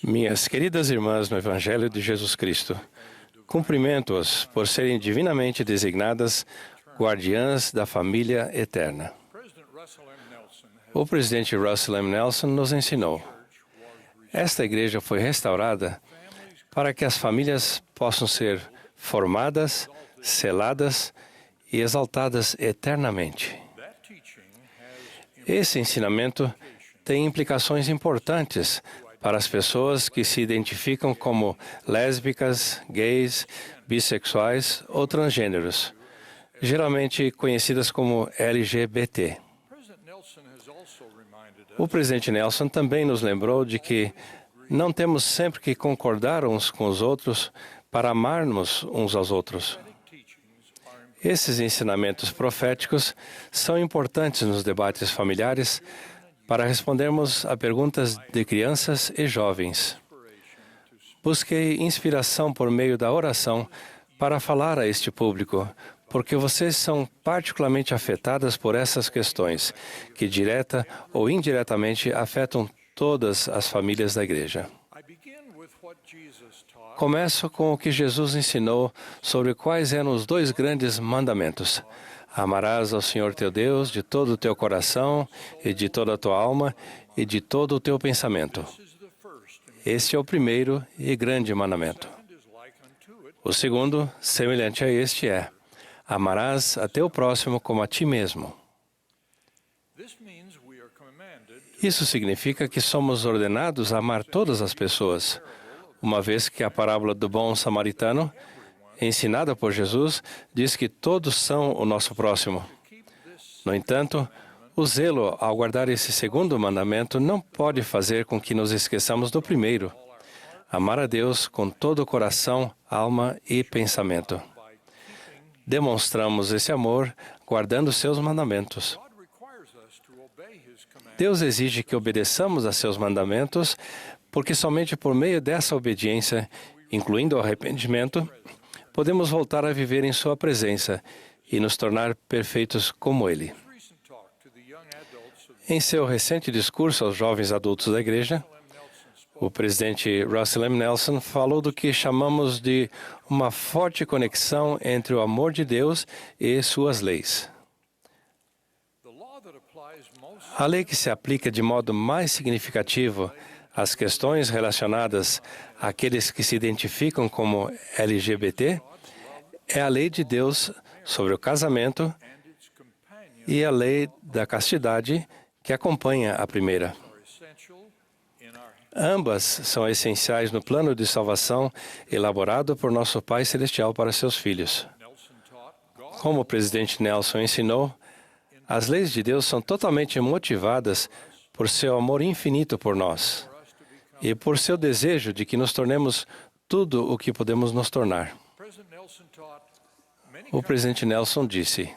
Minhas queridas irmãs no Evangelho de Jesus Cristo, cumprimento-as por serem divinamente designadas guardiãs da família eterna. O presidente Russell M. Nelson nos ensinou: esta igreja foi restaurada para que as famílias possam ser formadas, seladas e exaltadas eternamente. Esse ensinamento tem implicações importantes para as pessoas que se identificam como lésbicas, gays, bissexuais ou transgêneros, geralmente conhecidas como LGBT. O presidente Nelson também nos lembrou de que não temos sempre que concordar uns com os outros para amarmos uns aos outros. Esses ensinamentos proféticos são importantes nos debates familiares para respondermos a perguntas de crianças e jovens. Busquei inspiração por meio da oração para falar a este público, porque vocês são particularmente afetadas por essas questões, que direta ou indiretamente afetam todas as famílias da igreja. Começo com o que Jesus ensinou sobre quais eram os dois grandes mandamentos. Amarás ao Senhor teu Deus de todo o teu coração e de toda a tua alma e de todo o teu pensamento. Este é o primeiro e grande mandamento. O segundo, semelhante a este, é: amarás a teu próximo como a ti mesmo. Isso significa que somos ordenados a amar todas as pessoas, uma vez que a parábola do bom samaritano, ensinada por Jesus, diz que todos são o nosso próximo. No entanto, o zelo ao guardar esse segundo mandamento não pode fazer com que nos esqueçamos do primeiro: amar a Deus com todo o coração, alma e pensamento. Demonstramos esse amor guardando seus mandamentos. Deus exige que obedeçamos a seus mandamentos, porque somente por meio dessa obediência, incluindo o arrependimento, podemos voltar a viver em sua presença e nos tornar perfeitos como Ele. Em seu recente discurso aos jovens adultos da igreja, o presidente Russell M. Nelson falou do que chamamos de uma forte conexão entre o amor de Deus e suas leis. A lei que se aplica de modo mais significativo às questões relacionadas àqueles que se identificam como LGBT é a lei de Deus sobre o casamento e a lei da castidade que acompanha a primeira. Ambas são essenciais no plano de salvação elaborado por nosso Pai Celestial para seus filhos. Como o presidente Nelson ensinou, as leis de Deus são totalmente motivadas por seu amor infinito por nós e por seu desejo de que nos tornemos tudo o que podemos nos tornar. O presidente Nelson disse: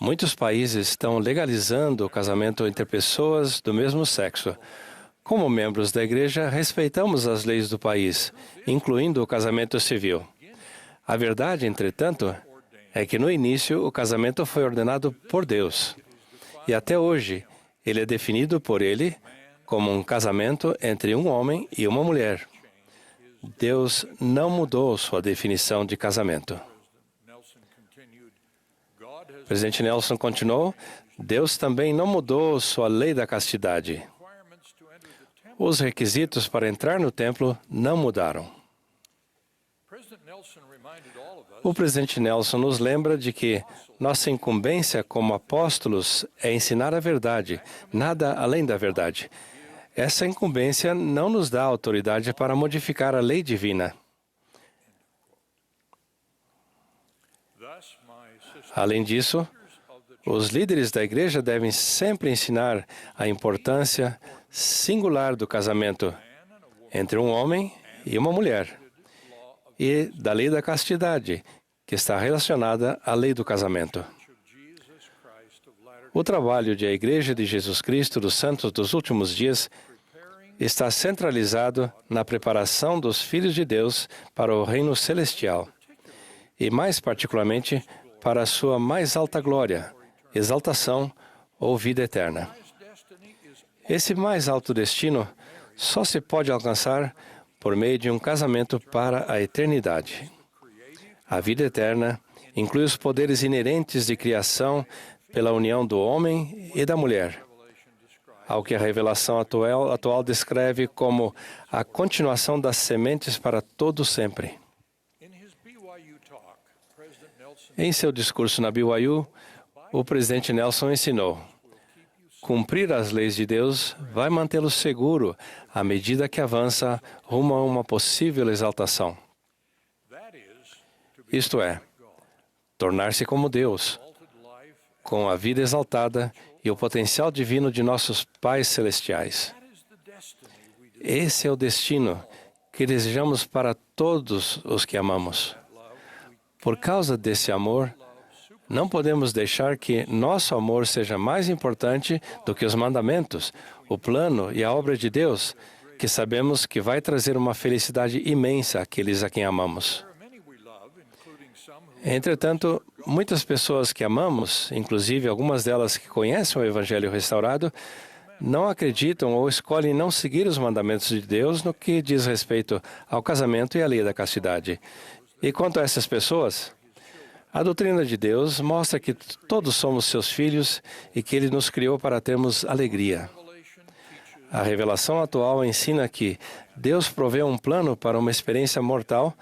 muitos países estão legalizando o casamento entre pessoas do mesmo sexo. Como membros da igreja, respeitamos as leis do país, incluindo o casamento civil. A verdade, entretanto, é que no início o casamento foi ordenado por Deus. E até hoje, ele é definido por Ele como um casamento entre um homem e uma mulher. Deus não mudou sua definição de casamento. O presidente Nelson continuou: Deus também não mudou sua lei da castidade. Os requisitos para entrar no templo não mudaram. O presidente Nelson nos lembra de que nossa incumbência como apóstolos é ensinar a verdade, nada além da verdade. Essa incumbência não nos dá autoridade para modificar a lei divina. Além disso, os líderes da igreja devem sempre ensinar a importância singular do casamento entre um homem e uma mulher e da lei da castidade, que está relacionada à lei do casamento. O trabalho de a Igreja de Jesus Cristo dos Santos dos Últimos Dias está centralizado na preparação dos filhos de Deus para o reino celestial e, mais particularmente, para a sua mais alta glória, exaltação ou vida eterna. Esse mais alto destino só se pode alcançar por meio de um casamento para a eternidade. A vida eterna inclui os poderes inerentes de criação pela união do homem e da mulher, ao que a revelação atual descreve como a continuação das sementes para todo sempre. Em seu discurso na BYU, o presidente Nelson ensinou: cumprir as leis de Deus vai mantê-lo seguro à medida que avança rumo a uma possível exaltação. Isto é, tornar-se como Deus, com a vida exaltada e o potencial divino de nossos pais celestiais. Esse é o destino que desejamos para todos os que amamos. Por causa desse amor, não podemos deixar que nosso amor seja mais importante do que os mandamentos, o plano e a obra de Deus, que sabemos que vai trazer uma felicidade imensa àqueles a quem amamos. Entretanto, muitas pessoas que amamos, inclusive algumas delas que conhecem o Evangelho restaurado, não acreditam ou escolhem não seguir os mandamentos de Deus no que diz respeito ao casamento e à lei da castidade. E quanto a essas pessoas, a doutrina de Deus mostra que todos somos seus filhos e que Ele nos criou para termos alegria. A revelação atual ensina que Deus proveu um plano para uma experiência mortal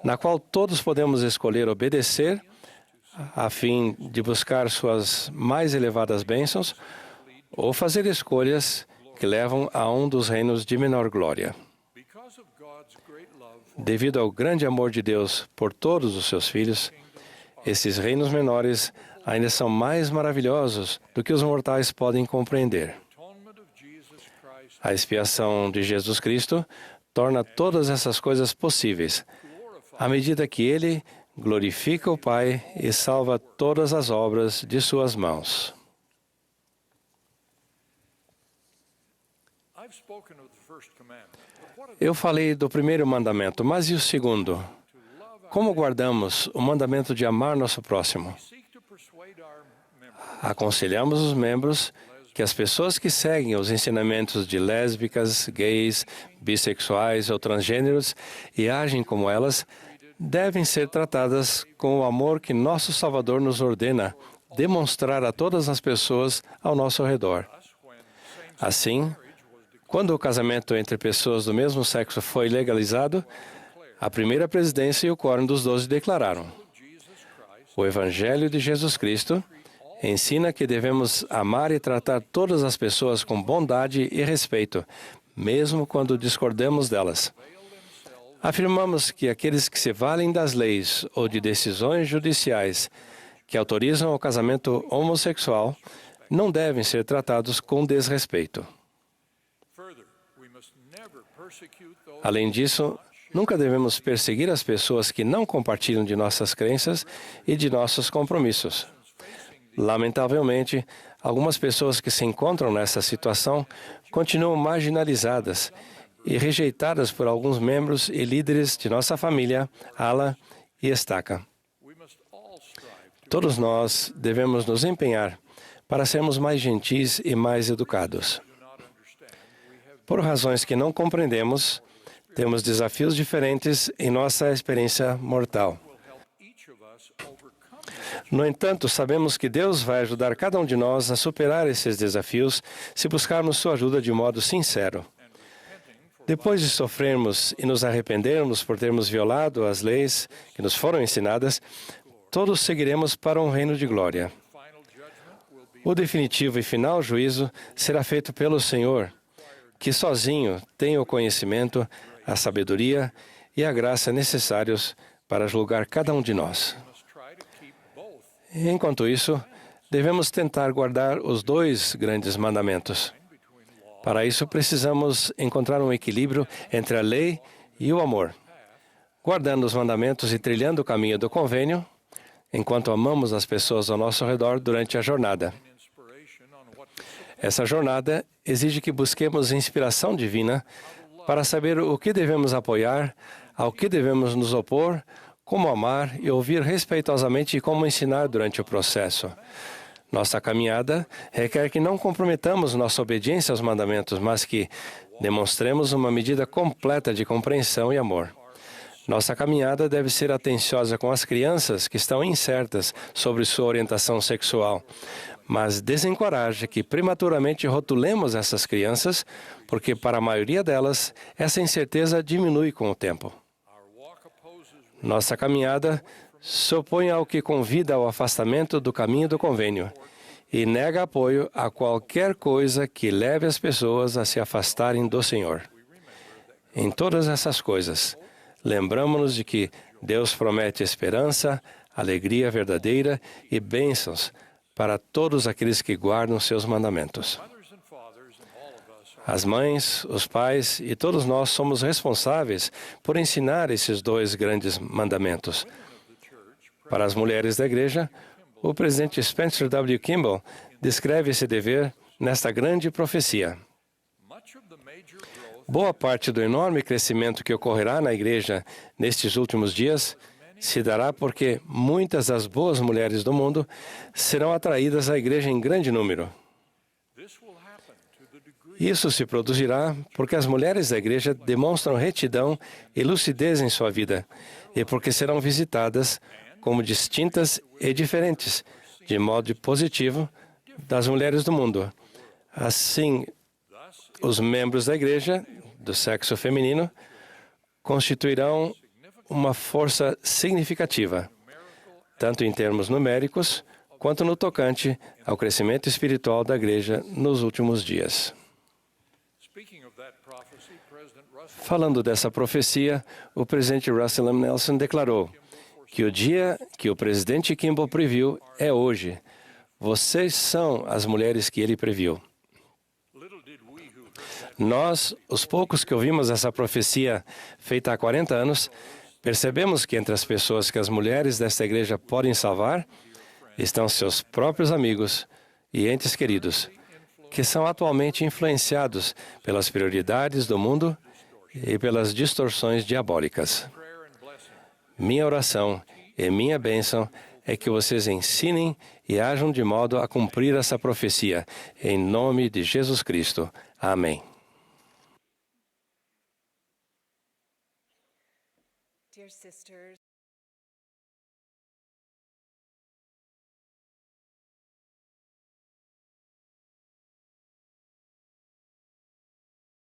na qual todos podemos escolher obedecer a fim de buscar suas mais elevadas bênçãos ou fazer escolhas que levam a um dos reinos de menor glória. Devido ao grande amor de Deus por todos os seus filhos, esses reinos menores ainda são mais maravilhosos do que os mortais podem compreender. A expiação de Jesus Cristo torna todas essas coisas possíveis, à medida que Ele glorifica o Pai e salva todas as obras de suas mãos. Eu falei do primeiro mandamento, mas e o segundo? Como guardamos o mandamento de amar nosso próximo? Aconselhamos os membros que as pessoas que seguem os ensinamentos de lésbicas, gays, bissexuais ou transgêneros e agem como elas, devem ser tratadas com o amor que nosso Salvador nos ordena demonstrar a todas as pessoas ao nosso redor. Assim, quando o casamento entre pessoas do mesmo sexo foi legalizado, a primeira presidência e o quórum dos 12 declararam: o Evangelho de Jesus Cristo ensina que devemos amar e tratar todas as pessoas com bondade e respeito, mesmo quando discordamos delas. Afirmamos que aqueles que se valem das leis ou de decisões judiciais que autorizam o casamento homossexual não devem ser tratados com desrespeito. Além disso, nunca devemos perseguir as pessoas que não compartilham de nossas crenças e de nossos compromissos. Lamentavelmente, algumas pessoas que se encontram nessa situação continuam marginalizadas e rejeitadas por alguns membros e líderes de nossa família, ala e estaca. Todos nós devemos nos empenhar para sermos mais gentis e mais educados. Por razões que não compreendemos, temos desafios diferentes em nossa experiência mortal. No entanto, sabemos que Deus vai ajudar cada um de nós a superar esses desafios se buscarmos sua ajuda de modo sincero. Depois de sofrermos e nos arrependermos por termos violado as leis que nos foram ensinadas, todos seguiremos para um reino de glória. O definitivo e final juízo será feito pelo Senhor, que sozinho tem o conhecimento, a sabedoria e a graça necessários para julgar cada um de nós. Enquanto isso, devemos tentar guardar os dois grandes mandamentos. Para isso, precisamos encontrar um equilíbrio entre a lei e o amor, guardando os mandamentos e trilhando o caminho do convênio, enquanto amamos as pessoas ao nosso redor durante a jornada. Essa jornada exige que busquemos inspiração divina para saber o que devemos apoiar, ao que devemos nos opor, como amar e ouvir respeitosamente e como ensinar durante o processo. Nossa caminhada requer que não comprometamos nossa obediência aos mandamentos, mas que demonstremos uma medida completa de compreensão e amor. Nossa caminhada deve ser atenciosa com as crianças que estão incertas sobre sua orientação sexual, mas desencoraje que prematuramente rotulemos essas crianças, porque para a maioria delas, essa incerteza diminui com o tempo. Nossa caminhada se opõe ao que convida ao afastamento do caminho do convênio e nega apoio a qualquer coisa que leve as pessoas a se afastarem do Senhor. Em todas essas coisas, lembramos-nos de que Deus promete esperança, alegria verdadeira e bênçãos para todos aqueles que guardam seus mandamentos. As mães, os pais e todos nós somos responsáveis por ensinar esses dois grandes mandamentos. Para as mulheres da igreja, o presidente Spencer W. Kimball descreve esse dever nesta grande profecia. Boa parte do enorme crescimento que ocorrerá na igreja nestes últimos dias se dará porque muitas das boas mulheres do mundo serão atraídas à igreja em grande número. Isso se produzirá porque as mulheres da igreja demonstram retidão e lucidez em sua vida e porque serão visitadas como distintas e diferentes, de modo positivo, das mulheres do mundo. Assim, os membros da igreja, do sexo feminino, constituirão uma força significativa, tanto em termos numéricos, quanto no tocante ao crescimento espiritual da igreja nos últimos dias. Falando dessa profecia, o presidente Russell M. Nelson declarou que o dia que o presidente Kimball previu é hoje. Vocês são as mulheres que ele previu. Nós, os poucos que ouvimos essa profecia feita há 40 anos, percebemos que entre as pessoas que as mulheres desta igreja podem salvar, estão seus próprios amigos e entes queridos, que são atualmente influenciados pelas prioridades do mundo e pelas distorções diabólicas. Minha oração e minha bênção é que vocês ensinem e ajam de modo a cumprir essa profecia, em nome de Jesus Cristo. Amém.